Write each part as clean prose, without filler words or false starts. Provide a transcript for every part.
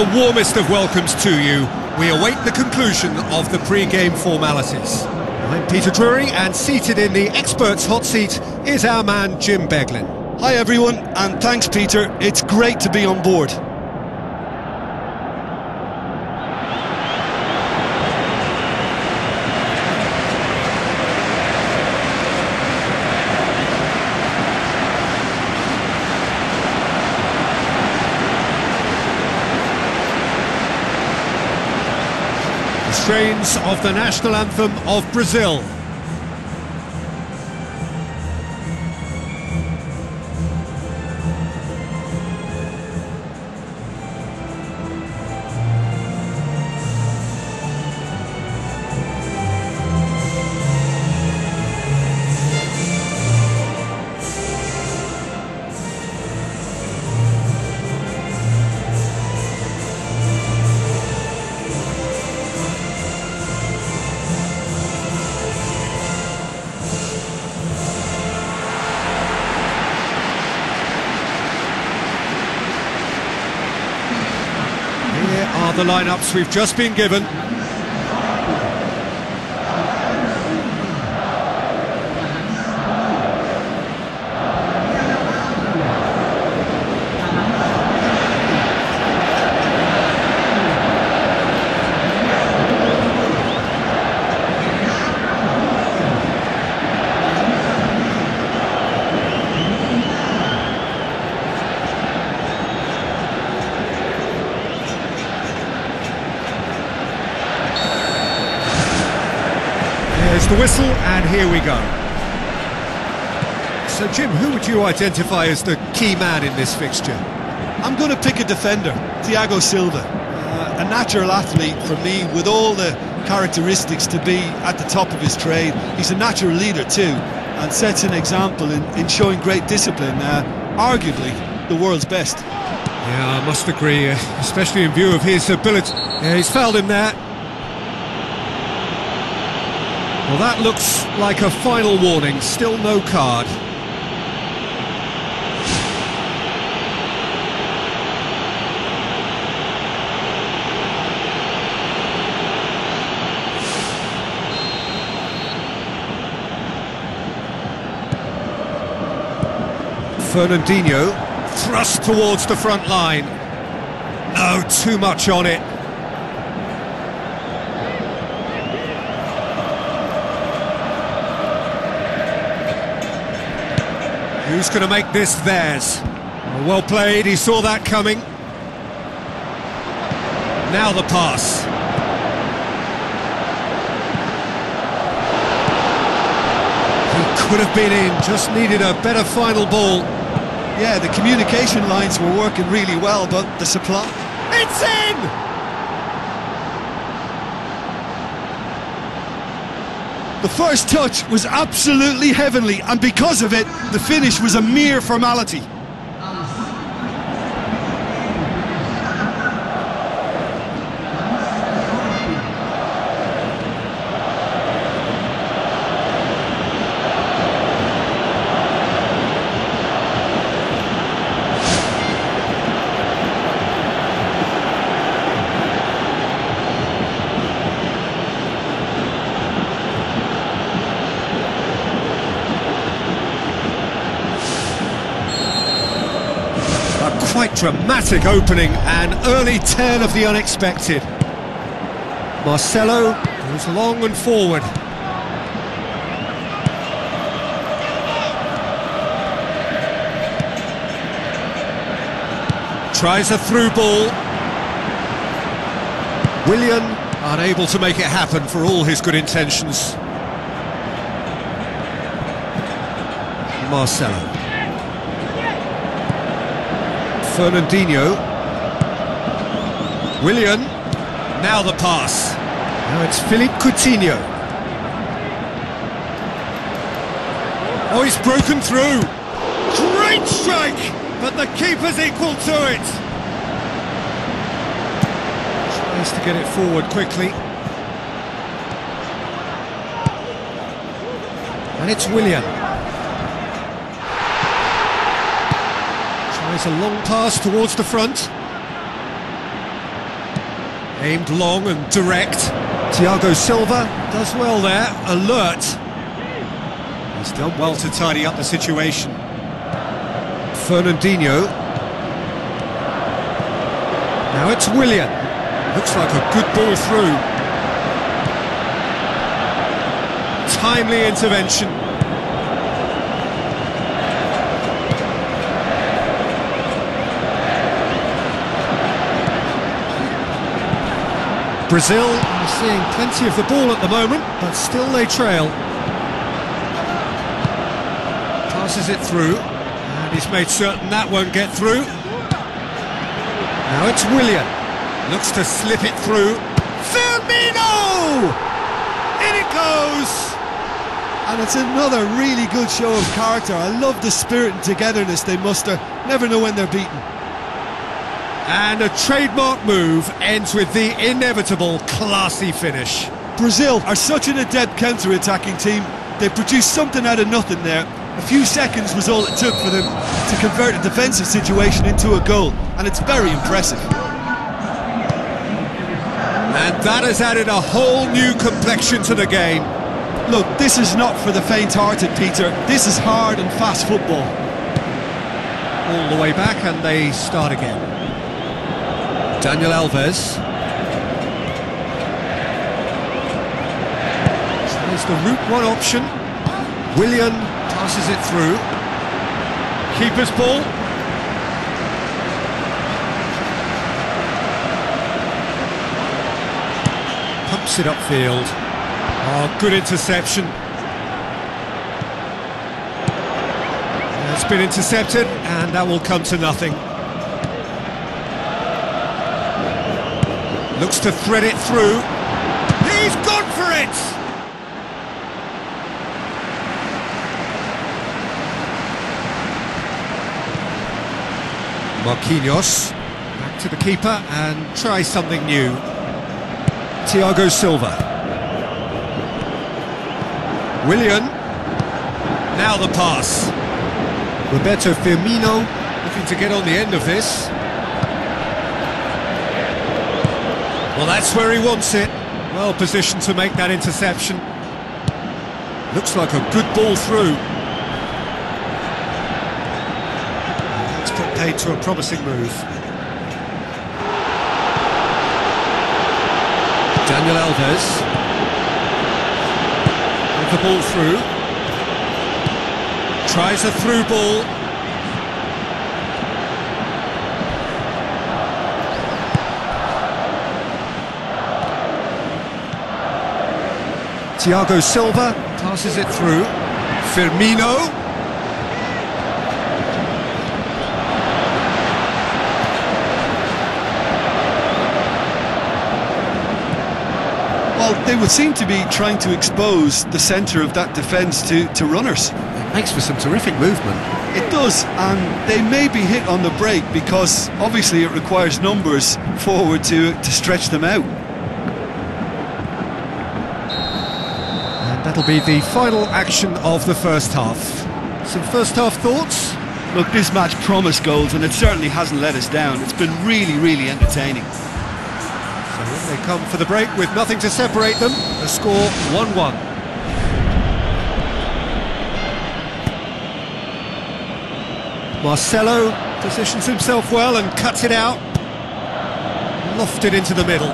The warmest of welcomes to you. We await the conclusion of the pre-game formalities. I'm Peter Drury, and seated in the experts' hot seat is our man Jim Beglin. Hi everyone, and thanks Peter, it's great to be on board. Strains of the national anthem of Brazil. Are the lineups we've just been given. There's the whistle, and here we go. So, Jim, who would you identify as the key man in this fixture? I'm going to pick a defender, Thiago Silva. A natural athlete for me, with all the characteristics to be at the top of his trade. He's a natural leader too, and sets an example in showing great discipline, arguably the world's best. Yeah, I must agree, especially in view of his ability. Yeah, he's fouled him there. Well, that looks like a final warning, still no card. Fernandinho, thrust towards the front line. No, too much on it. Who's going to make this theirs? Well played, he saw that coming. Now the pass. He could have been in, just needed a better final ball. Yeah, the communication lines were working really well, but the supply... It's in! The first touch was absolutely heavenly, and because of it, the finish was a mere formality. Quite dramatic opening, an early tale of the unexpected. Marcelo goes long and forward. Tries a through ball. Willian unable to make it happen for all his good intentions. Marcelo. Fernandinho. Willian. Now the pass. Now it's Philippe Coutinho. Oh, he's broken through. Great strike, but the keeper's equal to it. Tries to get it forward quickly. And it's Willian. Tries a long pass towards the front. Aimed long and direct. Thiago Silva does well there, alert. He's done well to tidy up the situation. Fernandinho. Now it's Willian. Looks like a good ball through. Timely intervention. Brazil are seeing plenty of the ball at the moment, but still they trail. Passes it through, and he's made certain that won't get through. Now it's Willian. Looks to slip it through. Firmino! In it goes! And it's another really good show of character. I love the spirit and togetherness they muster. Never know when they're beaten. And a trademark move ends with the inevitable classy finish. Brazil are such an adept counter-attacking team. They produced something out of nothing there. A few seconds was all it took for them to convert a defensive situation into a goal, and it's very impressive. And that has added a whole new complexion to the game. Look, this is not for the faint-hearted, Peter. This is hard and fast football. All the way back, and they start again. Daniel Alves. So there's the route one option. Willian passes it through. Keeper's ball. Pumps it upfield. Oh, good interception. It's been intercepted, and that will come to nothing. Looks to thread it through. He's gone for it! Marquinhos. Back to the keeper and try something new. Thiago Silva. Willian. Now the pass. Roberto Firmino looking to get on the end of this. Well, that's where he wants it. Well positioned to make that interception. Looks like a good ball through. Let's put paid to a promising move. Daniel Alves. With the ball through. Tries a through ball. Thiago Silva passes it through. Firmino. Well, they would seem to be trying to expose the centre of that defence to runners. It makes for some terrific movement. It does, and they may be hit on the break because obviously it requires numbers forward to stretch them out. That'll be the final action of the first half. Some first half thoughts? Look, this match promised goals and it certainly hasn't let us down. It's been really, really entertaining. So when they come for the break with nothing to separate them, the score 1-1. Marcelo positions himself well and cuts it out. Lofted into the middle.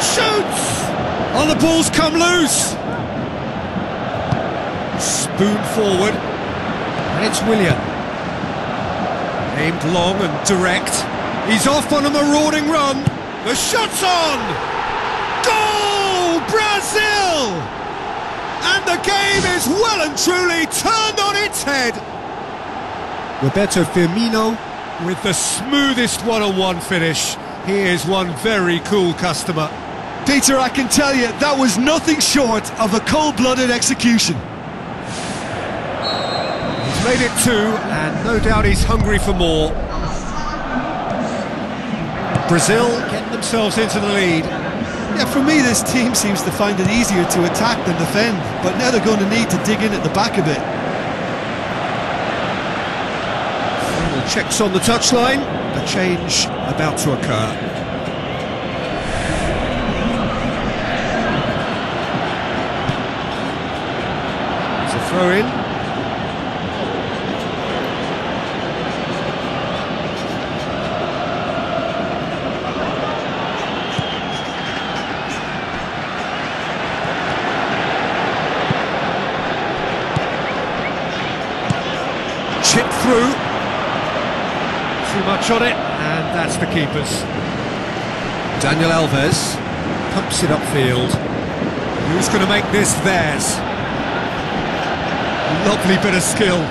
Shoots! Oh, the ball's come loose! Spoon forward. And it's Willian. Aimed long and direct. He's off on a marauding run. The shot's on! Goal! Brazil! And the game is well and truly turned on its head. Roberto Firmino with the smoothest one-on-one finish. He is one very cool customer. Peter, I can tell you, that was nothing short of a cold-blooded execution. He's made it two, and no doubt he's hungry for more. Brazil getting themselves into the lead. Yeah, for me, this team seems to find it easier to attack than defend, but now they're going to need to dig in at the back a bit. Final Checks on the touchline, a change about to occur. It's a throw-in. Chip through. Too much on it, and that's the keeper's. Daniel Alves pumps it upfield. Who's going to make this theirs? Lovely bit of skill.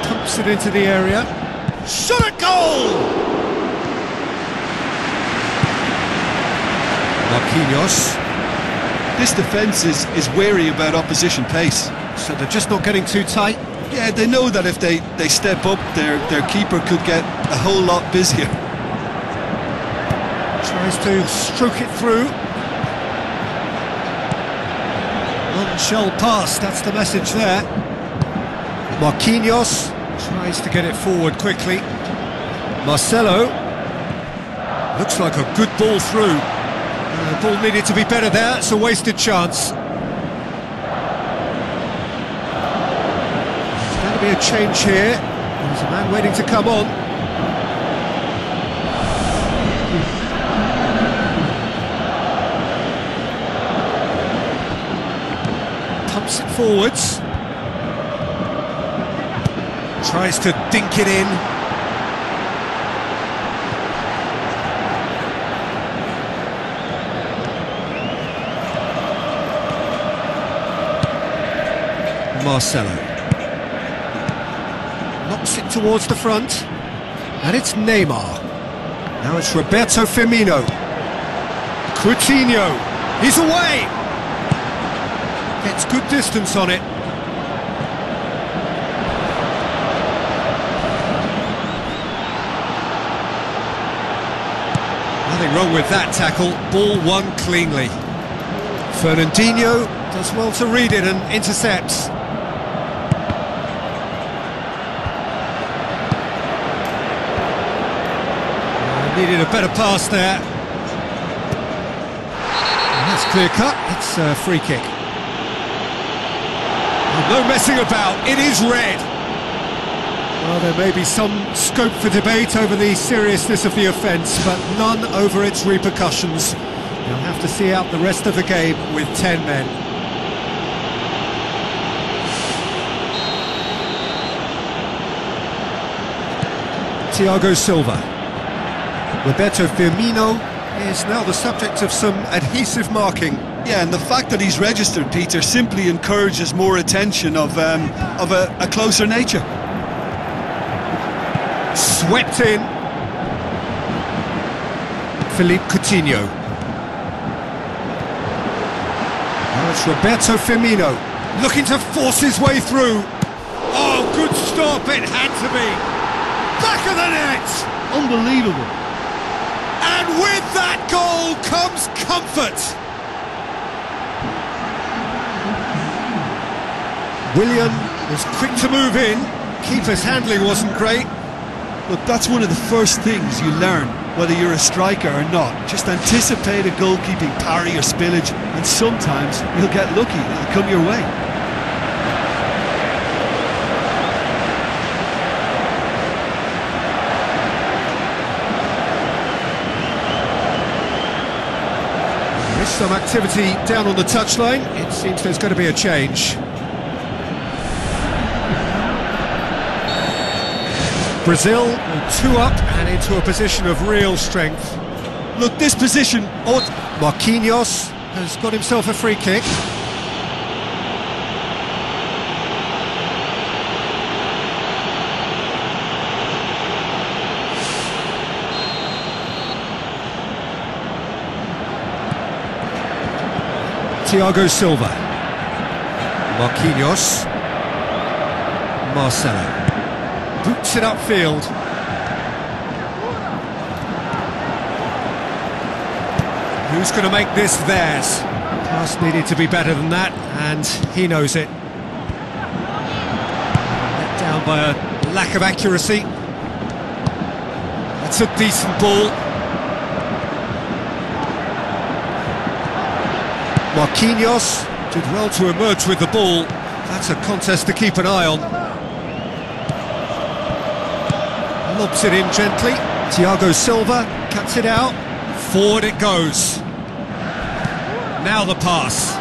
Pumps it into the area. Shot at goal! Marquinhos. This defence is wary about opposition pace. So they're just not getting too tight? Yeah, they know that if they step up, their keeper could get a whole lot busier. Tries to stroke it through. None shall pass, that's the message there. Marquinhos tries to get it forward quickly. Marcelo. Looks like a good ball through. The ball needed to be better there, it's a wasted chance. There's going to be a change here. There's a man waiting to come on. Pumps it forwards. Tries to dink it in. Marcelo knocks it towards the front, and it's Neymar. Now it's Roberto Firmino. Coutinho, he's away. Gets good distance on it. Nothing wrong with that tackle. Ball won cleanly. Fernandinho does well to read it and intercepts. Needed a better pass there. And that's clear cut, it's a free kick. No messing about, it is red. Well, there may be some scope for debate over the seriousness of the offence, but none over its repercussions. You'll have to see out the rest of the game with 10 men. Thiago Silva. Roberto Firmino is now the subject of some adhesive marking. Yeah, and the fact that he's registered, Peter, simply encourages more attention of a closer nature. Swept in. Philippe Coutinho. Now it's Roberto Firmino, looking to force his way through. Oh, good stop, it had to be. Back of the net! Unbelievable. And with that goal comes comfort. Willian was quick to move in. Keeper's handling wasn't great. Look, that's one of the first things you learn, whether you're a striker or not. Just anticipate a goalkeeping parry or spillage, and sometimes you'll get lucky, it'll come your way. Some activity down on the touchline. It seems there's going to be a change. Brazil 2 up and into a position of real strength. Look, this position... Marquinhos has got himself a free kick. Thiago Silva. Marquinhos. Marcelo. Boots it upfield. Who's going to make this theirs? Pass needed to be better than that, and he knows it. Let down by a lack of accuracy. That's a decent ball. Marquinhos did well to emerge with the ball. That's a contest to keep an eye on. Lobs it in gently. Thiago Silva cuts it out. Forward it goes. Now the pass.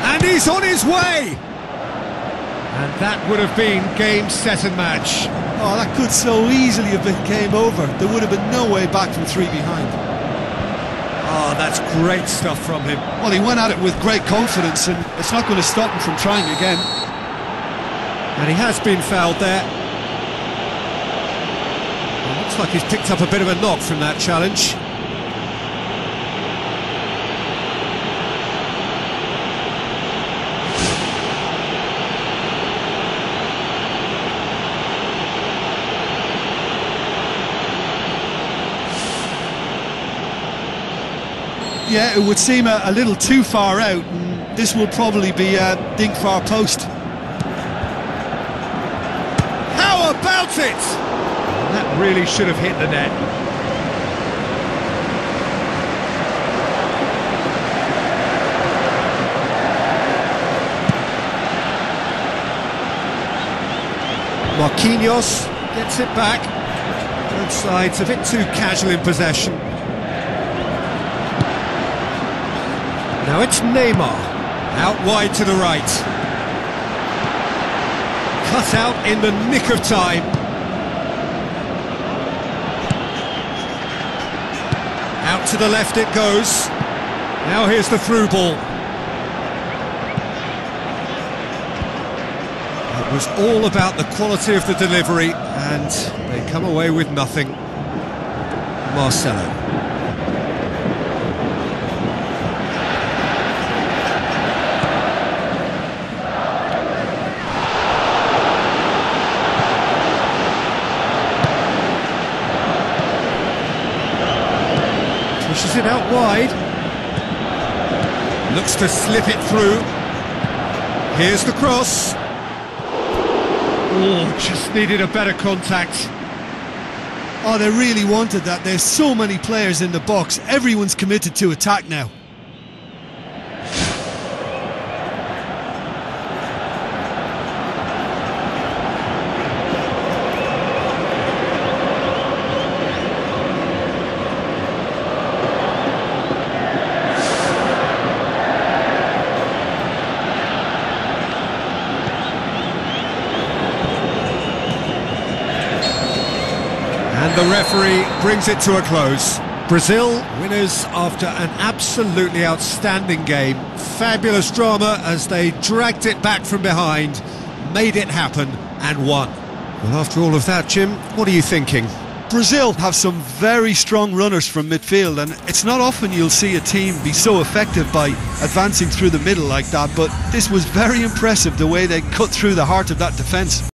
And he's on his way! And that would have been game, set and match. Oh, that could so easily have been game over. There would have been no way back from 3 behind. Oh, that's great stuff from him. Well, he went at it with great confidence, and it's not going to stop him from trying again. And he has been fouled there. It looks like he's picked up a bit of a knock from that challenge. Yeah, it would seem a little too far out, and this will probably be a dink far post. How about it? That really should have hit the net. Marquinhos gets it back. Both sides a bit too casual in possession. Now it's Neymar, out wide to the right. Cut out in the nick of time. Out to the left it goes. Now here's the through ball. It was all about the quality of the delivery, and they come away with nothing. Marcelo. Pushes it out wide. Looks to slip it through. Here's the cross. Oh, just needed a better contact. Oh, they really wanted that. There's so many players in the box. Everyone's committed to attack now. And the referee brings it to a close. Brazil, winners after an absolutely outstanding game. Fabulous drama as they dragged it back from behind, made it happen and won. Well, after all of that, Jim, what are you thinking? Brazil have some very strong runners from midfield, and it's not often you'll see a team be so effective by advancing through the middle like that, but this was very impressive the way they cut through the heart of that defence.